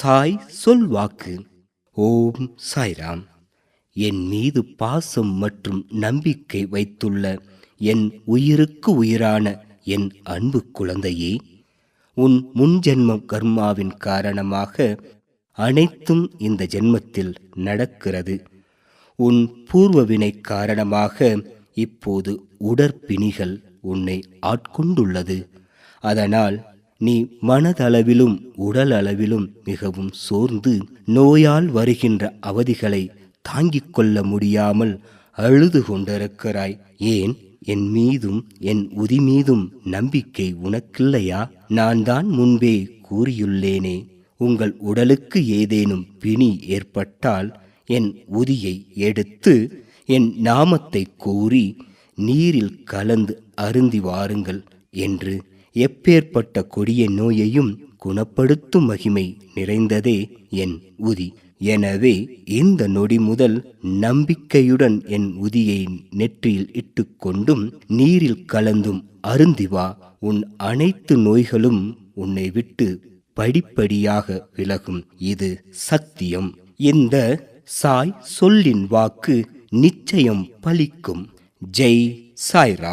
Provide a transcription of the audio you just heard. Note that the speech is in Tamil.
சாய் சொல்வாக்கு. ஓம் சாய்ராம். என் மீது பாசம் மற்றும் நம்பிக்கை வைத்துள்ள என் உயிருக்கு உயிரான என் அன்பு குழந்தையே, உன் முன்ஜென்ம கர்மாவின் காரணமாக அனைத்தும் இந்த ஜென்மத்தில் நடக்கிறது. உன் பூர்வவினை காரணமாக இப்போது உடற்பிணிகள் உன்னை ஆட்கொண்டுள்ளது. அதனால் நீ மனதளவிலும் உடல் அளவிலும் மிகவும் சோர்ந்து நோயால் வருகின்ற அவதிகளை தாங்கிக் கொள்ள முடியாமல் அழுது கொண்டிருக்கிறாய். ஏன் என் மீதும் என் உதி மீதும் நம்பிக்கை உனக்கில்லையா? நான் தான் முன்பே கூறியுள்ளேனே, உங்கள் உடலுக்கு ஏதேனும் பிணி ஏற்பட்டால் என் உதியை எடுத்து என் நாமத்தை கூறி நீரில் கலந்து அருந்தி வாருங்கள் என்று. எப்பேற்பட்ட கொடிய நோயையும் குணப்படுத்தும் மகிமை நிறைந்ததே என் உதி. எனவே இந்த நொடி முதல் நம்பிக்கையுடன் என் உதியை நெற்றியில் இட்டுக்கொண்டும் நீரில் கலந்தும் அருந்தி வா. உன் அனைத்து நோய்களும் உன்னை விட்டு படிப்படியாக விலகும். இது சத்தியம். இந்த சாய் சொல்லின் வாக்கு நிச்சயம் பலிக்கும். ஜெய் சாய்ராம்.